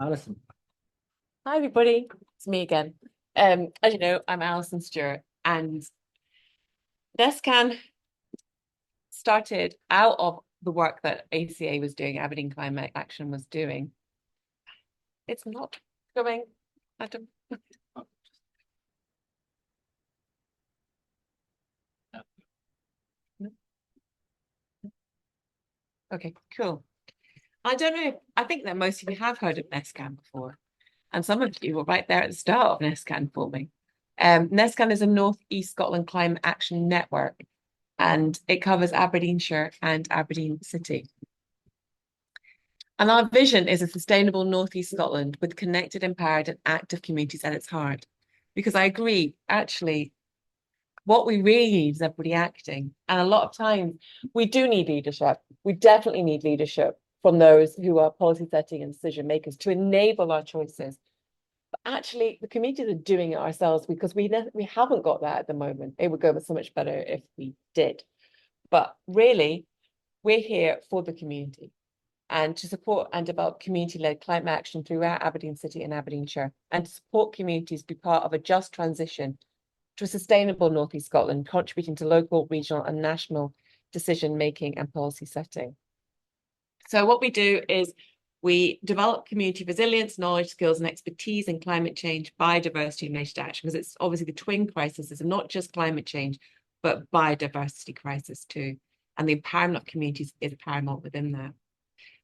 Alison. Hi, everybody. It's me again. As you know, I'm Alison Stuart, and NESCAN started out of the work that ACA was doing, Aberdeen Climate Action was doing. It's not going, Adam. Okay, cool. I don't know. I think that most of you have heard of NESCAN before, and some of you were right there at the start of NESCAN forming. NESCAN is a North East Scotland Climate Action Network, and it covers Aberdeenshire and Aberdeen City. And our vision is a sustainable Northeast Scotland with connected, empowered, and active communities at its heart. Because I agree, actually, what we really need is everybody acting. And a lot of times we do need leadership. We definitely need leadership from those who are policy setting and decision makers to enable our choices. But actually, the communities are doing it ourselves because we haven't got that at the moment. It would go so much better if we did. But really, we're here for the community and to support and develop community-led climate action throughout Aberdeen City and Aberdeenshire, and to support communities be part of a just transition to a sustainable North East Scotland, contributing to local, regional, and national decision-making and policy setting. So what we do is we develop community resilience, knowledge, skills, and expertise in climate change, biodiversity, and related action, because it's obviously the twin crises, not just climate change, but biodiversity crisis too. And the empowerment of communities is paramount within that.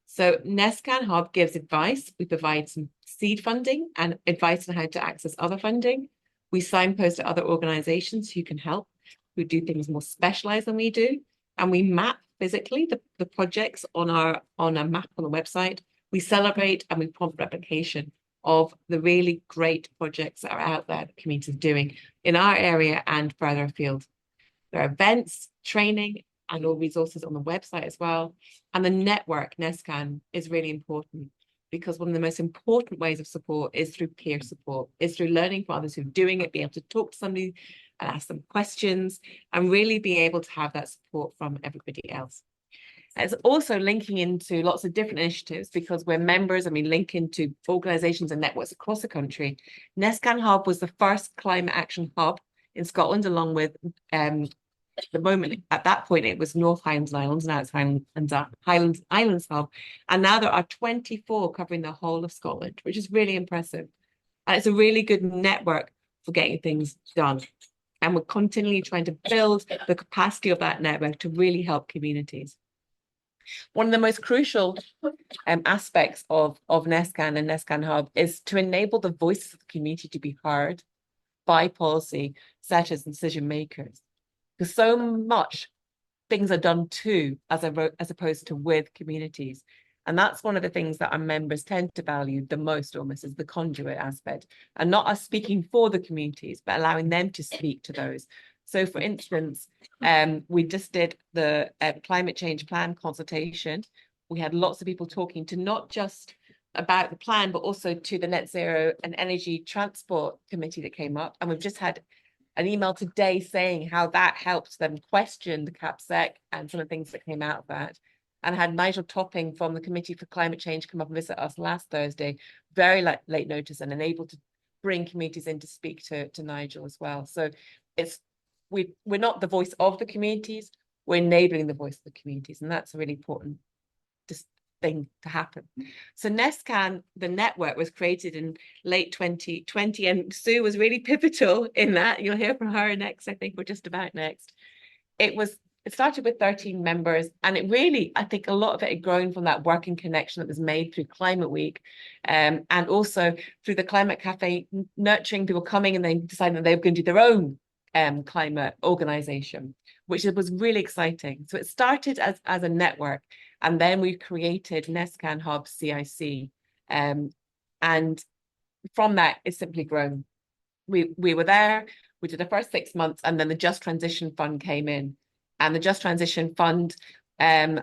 So NESCAN Hub gives advice. We provide some seed funding and advice on how to access other funding. We signpost to other organizations who can help, who do things more specialized than we do. And we map physically the projects on a map on the website. We celebrate and we prompt replication of the really great projects that are out there that communities are doing in our area and further afield. There are events, training, and all resources on the website as well. And the network, NESCAN, is really important because one of the most important ways of support is through peer support, is through learning from others who are doing it, being able to talk to somebody and ask them questions, and really being able to have that support from everybody else. It's also linking into lots of different initiatives because we're members and we link into organizations and networks across the country. NESCAN Hub was the first climate action hub in Scotland, along with the moment at that point it was North Highlands and Islands, now it's Highlands Islands Hub, and now there are 24 covering the whole of Scotland, which is really impressive. And it's a really good network for getting things done. And we're continually trying to build the capacity of that network to really help communities. One of the most crucial aspects of NESCAN and NESCAN Hub is to enable the voices of the community to be heard by policy setters and decision makers. Because so much things are done to as opposed to with communities. And that's one of the things that our members tend to value the most almost is the conduit aspect, and not us speaking for the communities, but allowing them to speak to those. So for instance, we just did the climate change plan consultation. We had lots of people talking to not just about the plan, but also to the Net Zero and Energy Transport Committee that came up. And we've just had an email today saying how that helped them question the CapSec and some of the things that came out of that. And I had Nigel Topping from the Committee for Climate Change come up and visit us last Thursday, very late notice, and able to bring communities in to speak to Nigel as well. So we're not the voice of the communities, we're enabling the voice of the communities, and that's a really important thing to happen. So NESCAN, the network, was created in late 2020, and Sue was really pivotal in that. You'll hear from her next. I think we're just about next. It started with 13 members, and it really, I think a lot of it had grown from that working connection that was made through Climate Week, and also through the Climate Cafe, nurturing people coming and then deciding that they were going to do their own climate organization, which was really exciting. So it started as a network, and then we created NESCAN Hub CIC. And from that, it's simply grown. We were there, we did the first 6 months, and then the Just Transition Fund came in. And the Just Transition Fund then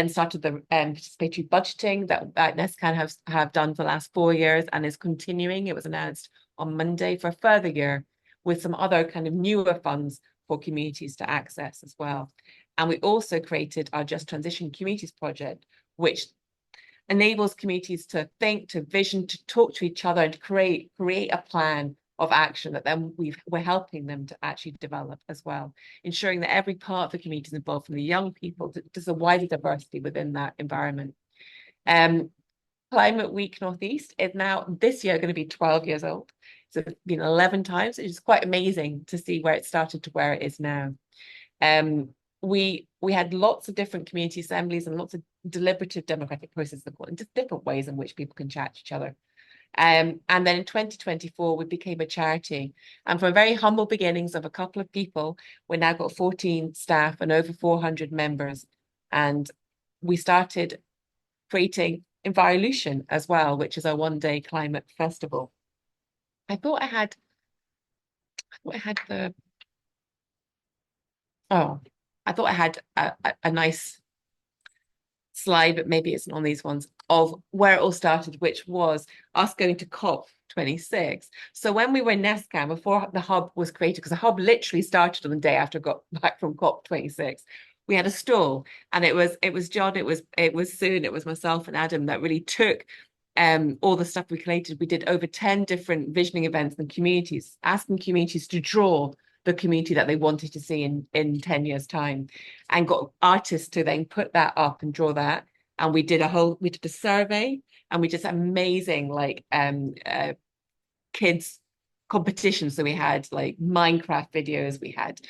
started the participatory budgeting that NESCAN have done for the last 4 years and is continuing. It was announced on Monday for a further year with some other kind of newer funds for communities to access as well. And we also created our Just Transition Communities project, which enables communities to think, to vision, to talk to each other, and to create a plan of action that then we're helping them to actually develop as well, ensuring that every part of the community is involved, from the young people to just a wider diversity within that environment. Climate Week Northeast is now this year going to be 12 years old. So it's been 11 times. It's quite amazing to see where it started to where it is now. We had lots of different community assemblies and lots of deliberative democratic processes, and just different ways in which people can chat to each other. And then in 2024, we became a charity. And from very humble beginnings of a couple of people, we now got 14 staff and over 400 members. And we started creating Enviolution as well, which is a one-day climate festival. I thought I had a nice slide, but maybe it's not on these ones, of where it all started, which was us going to COP26. So when we were in NESCAN, before the hub was created, because the hub literally started on the day after I got back from COP26, we had a stall, and it was John, it was Soon, it was myself and Adam that really took all the stuff we collated. We did over 10 different visioning events in communities, asking communities to draw the community that they wanted to see in 10 years' time, and got artists to then put that up and draw that. And we did a survey, and we just amazing kids competitions. So we had like Minecraft videos, we had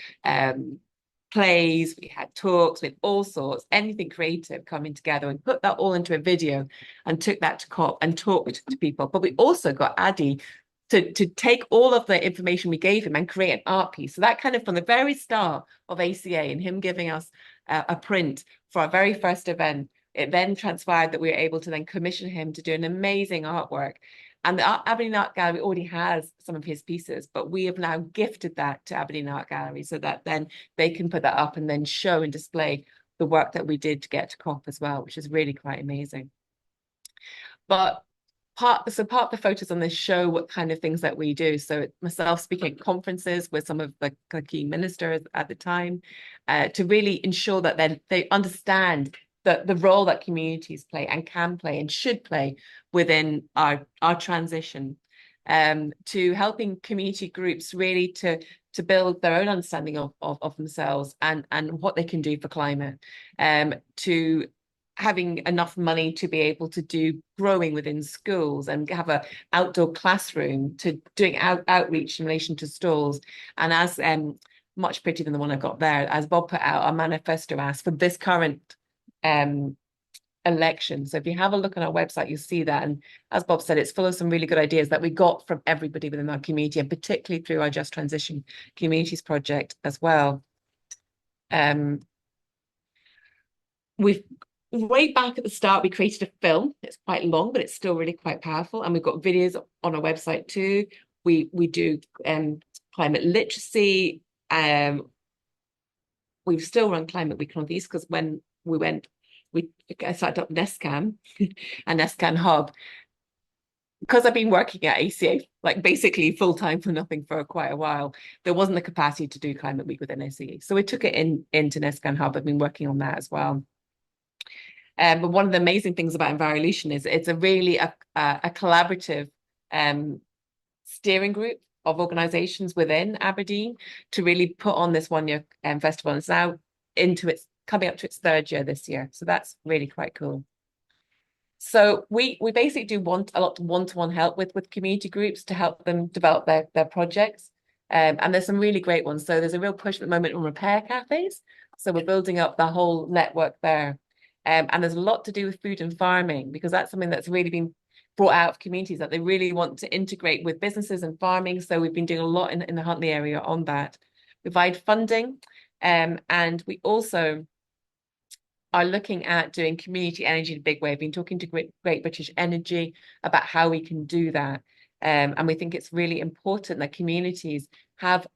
plays, we had talks, with all sorts, anything creative coming together, and put that all into a video and took that to COP and talked to people. But we also got Addy to take all of the information we gave him and create an art piece. So that kind of from the very start of ACA and him giving us a print for our very first event, it then transpired that we were able to then commission him to do an amazing artwork. And the Aberdeen Art Gallery already has some of his pieces, but we have now gifted that to Aberdeen Art Gallery so that then they can put that up and then show and display the work that we did to get to COP as well, which is really quite amazing. But part of the photos on this show what kind of things that we do. So myself speaking at conferences with some of the key ministers at the time, to really ensure that then they understand the role that communities play and can play and should play within our transition, to helping community groups really to build their own understanding of themselves and what they can do for climate, to having enough money to be able to do growing within schools and have an outdoor classroom, to doing outreach in relation to stalls. And as much prettier than the one I got there, as Bob put out, our manifesto asks for this current election. So if you have a look on our website, you'll see that. And as Bob said, it's full of some really good ideas that we got from everybody within our community, and particularly through our Just Transition Communities project as well. We've way back at the start, we created a film. It's quite long, but it's still really quite powerful. And we've got videos on our website too. We do climate literacy. We've still run Climate Week Northeast, because when I started up NESCAN and NESCAN Hub, because I've been working at ACA like basically full time for nothing for quite a while. There wasn't the capacity to do Climate Week within ACA, so we took it into NESCAN Hub. I've been working on that as well. But one of the amazing things about Enviolution is it's a really a collaborative steering group of organisations within Aberdeen to really put on this one-year festival. And it's now coming up to its third year this year. So that's really quite cool. So we basically do a lot of one-to-one help with community groups to help them develop their projects. And there's some really great ones. So there's a real push at the moment on repair cafes. So we're building up the whole network there. And there's a lot to do with food and farming, because that's something that's really been brought out of communities, that they really want to integrate with businesses and farming. So we've been doing a lot in the Huntly area on that. We provide funding, and we also are looking at doing community energy in a big way. I've been talking to Great British Energy about how we can do that. And we think it's really important that communities have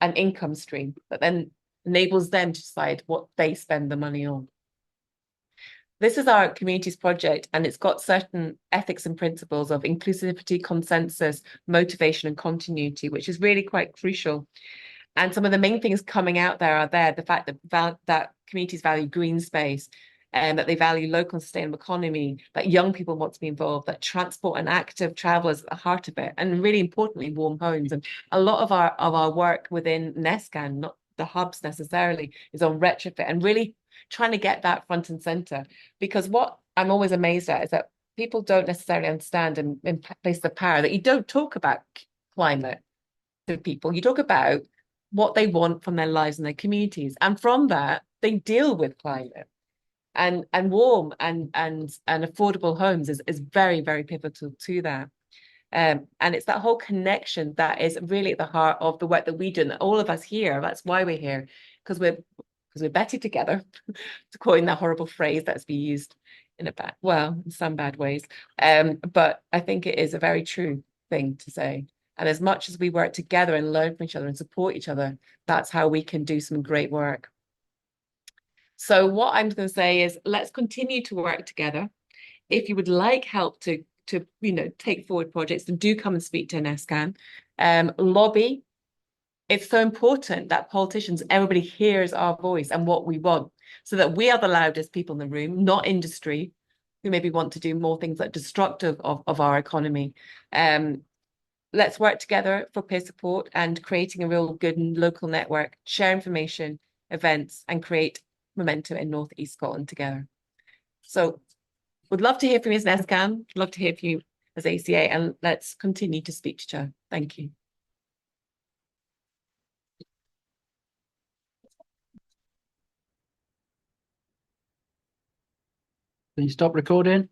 an income stream that then enables them to decide what they spend the money on. This is our communities project, and it's got certain ethics and principles of inclusivity, consensus, motivation, and continuity, which is really quite crucial. And some of the main things coming out there are the fact that communities value green space, that they value local and sustainable economy, that young people want to be involved, that transport and active travel is at the heart of it, and really importantly, warm homes. And a lot of our work within NESCAN, not the hubs necessarily, is on retrofit and really trying to get that front and center. Because what I'm always amazed at is that people don't necessarily understand in places of power that you don't talk about climate to people. You talk about what they want from their lives and their communities. And from that, they deal with climate. And warm and affordable homes is very, very pivotal to that. And it's that whole connection that is really at the heart of the work that we do. And all of us here, that's why we're here, because we're better together, to coin that horrible phrase that's been used in some bad ways. But I think it is a very true thing to say. And as much as we work together and learn from each other and support each other, that's how we can do some great work. So what I'm going to say is let's continue to work together. If you would like help to take forward projects, then do come and speak to NESCAN. Lobby. It's so important that politicians, everybody hears our voice and what we want, so that we are the loudest people in the room, not industry, who maybe want to do more things that are destructive of our economy. Let's work together for peer support and creating a real good and local network, share information, events, and create momentum in North East Scotland together. So would love to hear from you as NESCAN, love to hear from you as ACA, and let's continue to speak to each other. Thank you. Can you stop recording?